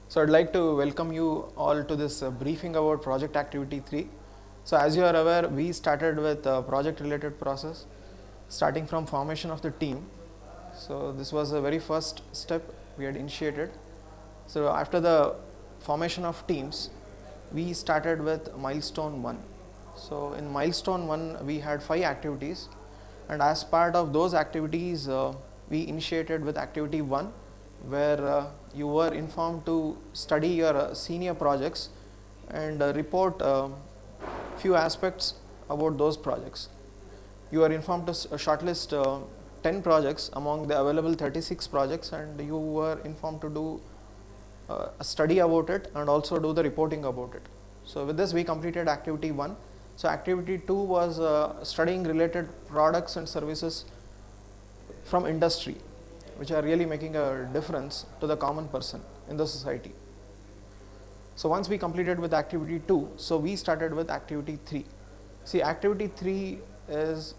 So I'd like to welcome you all to this briefing about project activity 3. So as you are aware, we started with project related process starting from formation of the team. So this was the very first step we had initiated. So after the formation of teams, we started with milestone 1. So in milestone 1 we had 5 activities, and as part of those activities we initiated with activity 1, where you were informed to study your senior projects and report few aspects about those projects. You are informed to shortlist 10 projects among the available 36 projects, and you were informed to do a study about it and also do the reporting about it. So with this we completed activity 1. So activity 2 was studying related products and services from industry, which are really making a difference to the common person in the society. So once we completed with activity 2, so we started with activity 3. See, activity 3 is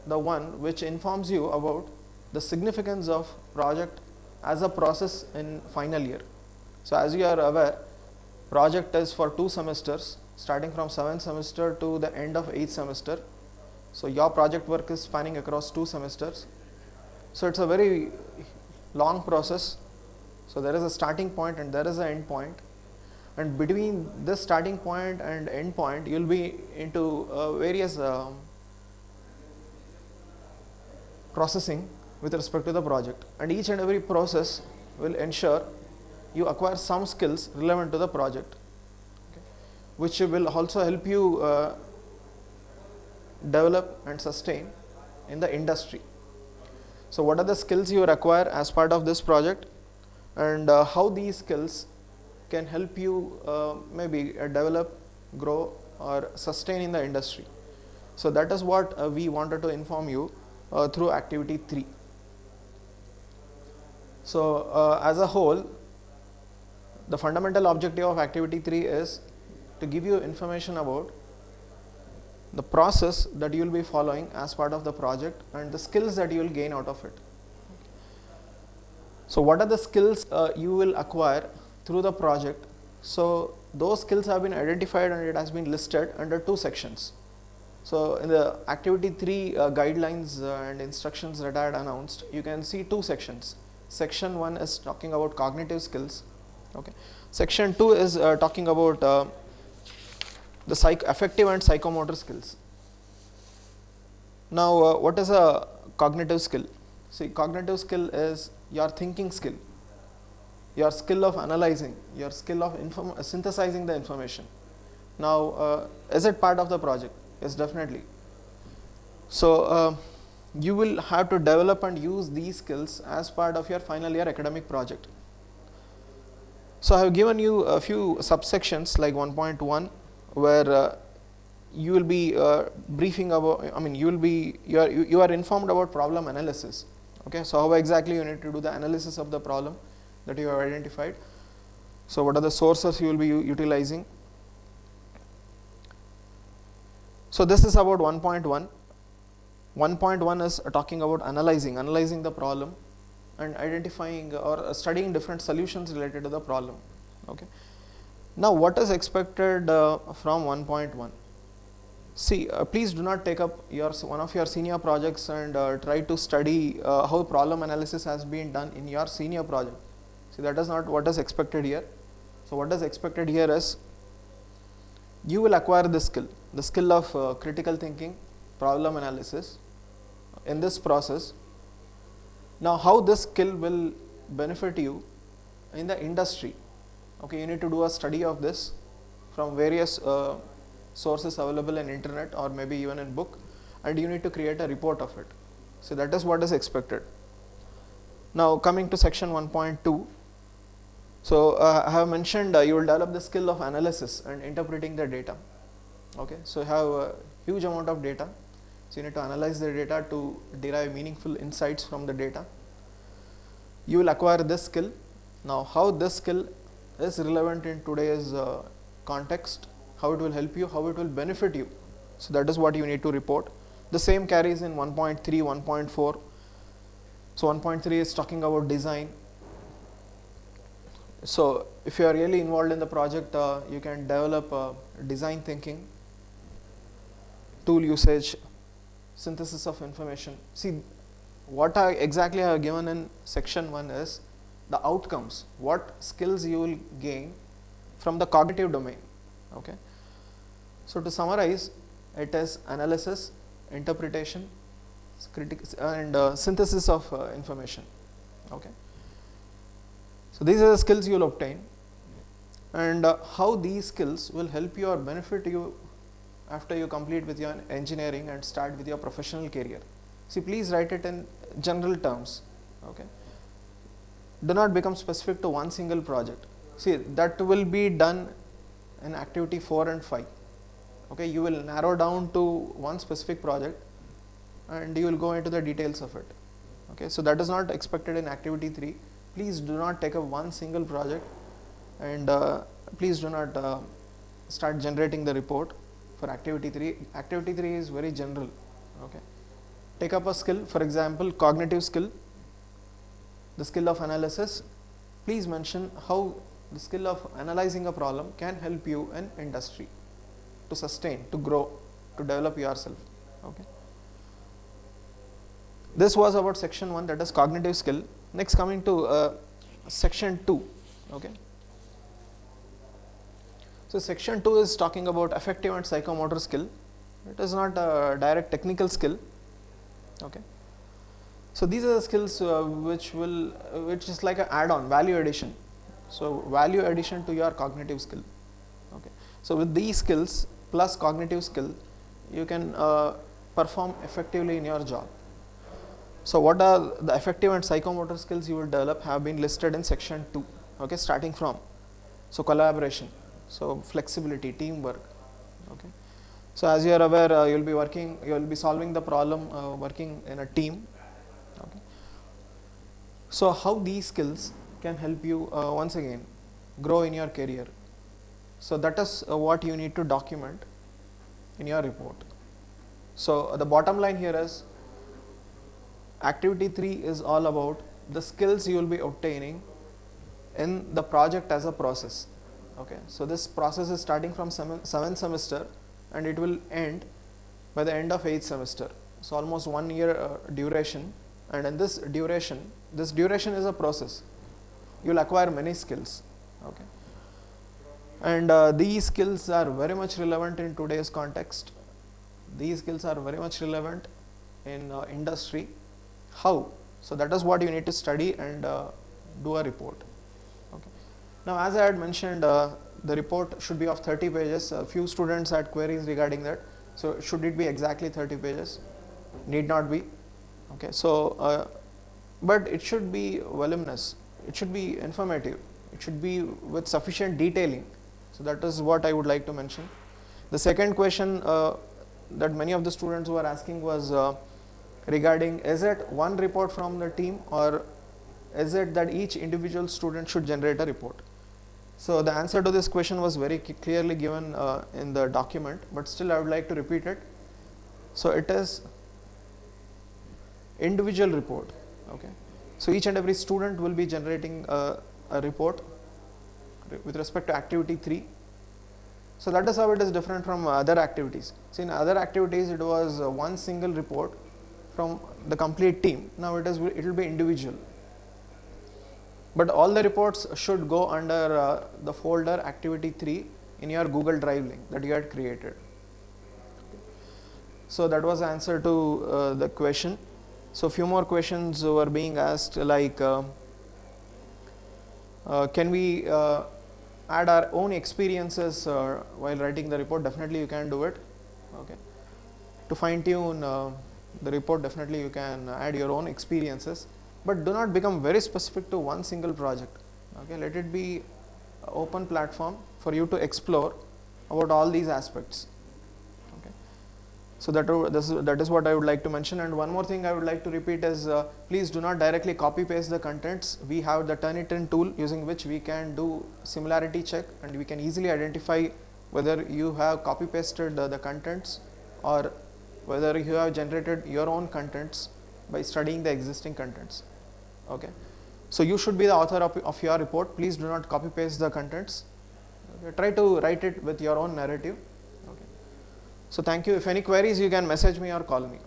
the one which informs you about the significance of project as a process in final year. So as you are aware, project is for 2 semesters, starting from 7th semester to the end of 8th semester. So your project work is spanning across 2 semesters. So it's a very long process. So there is a starting point and there is an end point, and between this starting point and end point you will be into various processing with respect to the project, and each and every process will ensure you acquire some skills relevant to the project, okay, which will also help you develop and sustain in the industry. So what are the skills you acquire as part of this project, and how these skills can help you maybe develop, grow or sustain in the industry. So that is what we wanted to inform you through activity 3. So as a whole, the fundamental objective of activity 3 is to give you information about the process that you will be following as part of the project and the skills that you will gain out of it. So what are the skills you will acquire through the project? So those skills have been identified and it has been listed under 2 sections. So in the activity 3 guidelines and instructions that I had announced, you can see 2 sections. Section 1 is talking about cognitive skills. Okay. Section 2 is talking about the affective and psychomotor skills. Now what is a cognitive skill? See, cognitive skill is your thinking skill, your skill of analyzing, your skill of synthesizing the information. Now is it part of the project? Yes, definitely. So you will have to develop and use these skills as part of your final year academic project. So I have given you a few subsections like 1.1, where you will be briefing about, you are informed about problem analysis. Okay, so how exactly you need to do the analysis of the problem that you have identified. So what are the sources you will be utilizing. So this is about 1.1. 1.1 is talking about analyzing the problem and identifying or studying different solutions related to the problem. Okay. Now what is expected from 1.1? See, please do not take up one of your senior projects and try to study how problem analysis has been done in your senior project. See, that is not what is expected here. So what is expected here is you will acquire this skill, the skill of critical thinking, problem analysis in this process. Now how this skill will benefit you in the industry? Okay, you need to do a study of this from various sources available in internet or maybe even in book, and you need to create a report of it. So that is what is expected. Now coming to section 1.2. So I have mentioned you will develop the skill of analysis and interpreting the data. Okay, so you have a huge amount of data. So you need to analyze the data to derive meaningful insights from the data. You will acquire this skill. Now how this skill is relevant in today's context, how it will help you, how it will benefit you. So that is what you need to report. The same carries in 1.3, 1.4. So 1.3 is talking about design. So if you are really involved in the project, you can develop design thinking, tool usage, synthesis of information. See, what I exactly have given in section 1 is the outcomes, what skills you will gain from the cognitive domain. Okay. So to summarize, it is analysis, interpretation, and synthesis of information. Okay. So these are the skills you will obtain, and how these skills will help you or benefit you after you complete with your engineering and start with your professional career. See, please write it in general terms. Okay. Do not become specific to one single project. See, that will be done in activity 4 and 5. Okay, you will narrow down to one specific project and you will go into the details of it. Okay, so that is not expected in activity 3. Please do not take up one single project, and please do not start generating the report for activity 3. Activity 3 is very general. Okay, take up a skill, for example, cognitive skill, the skill of analysis. Please mention how the skill of analyzing a problem can help you in industry to sustain, to grow, to develop yourself. Okay. This was about section 1, that is cognitive skill. Next, coming to section 2. Okay. So section 2 is talking about affective and psychomotor skill. It is not a direct technical skill. Okay. So these are the skills which is like an add-on, value addition. So value addition to your cognitive skill. Okay. So with these skills plus cognitive skill, you can perform effectively in your job. So what are the affective and psychomotor skills you will develop have been listed in section 2. Okay, starting from, so collaboration, so flexibility, teamwork. Okay. So as you are aware, you will be solving the problem working in a team. Okay. So how these skills can help you once again grow in your career. So that is what you need to document in your report. So the bottom line here is activity 3 is all about the skills you will be obtaining in the project as a process. Okay. So this process is starting from 7th semester and it will end by the end of 8th semester. So almost 1 year duration, and in this duration is a process. You will acquire many skills. Okay. And these skills are very much relevant in today's context. These skills are very much relevant in industry. How? So that is what you need to study and do a report. Okay. Now, as I had mentioned, the report should be of 30 pages. A few students had queries regarding that. So should it be exactly 30 pages? Need not be. Okay. So, but it should be voluminous. It should be informative. It should be with sufficient detailing. So that is what I would like to mention. The second question that many of the students were asking was regarding, is it one report from the team or is it that each individual student should generate a report? So the answer to this question was very clearly given in the document, but still I would like to repeat it. So it is individual report. Okay. So each and every student will be generating a report with respect to activity 3. So that is how it is different from other activities. So in other activities it was one single report from the complete team. Now it will be individual. But all the reports should go under the folder activity 3 in your Google Drive link that you had created. So that was the answer to the question. So few more questions were being asked, like can we add our own experiences while writing the report? Definitely you can do it. Okay. To fine tune the report, definitely you can add your own experiences, but do not become very specific to one single project. Okay. Let it be an open platform for you to explore about all these aspects. Okay. So that is what I would like to mention. And one more thing I would like to repeat is please do not directly copy paste the contents. We have the Turnitin tool using which we can do similarity check and we can easily identify whether you have copy pasted the contents or whether you have generated your own contents by studying the existing contents. Okay. So you should be the author of your report. Please do not copy paste the contents. Okay. Try to write it with your own narrative. Okay. So thank you. If any queries, you can message me or call me.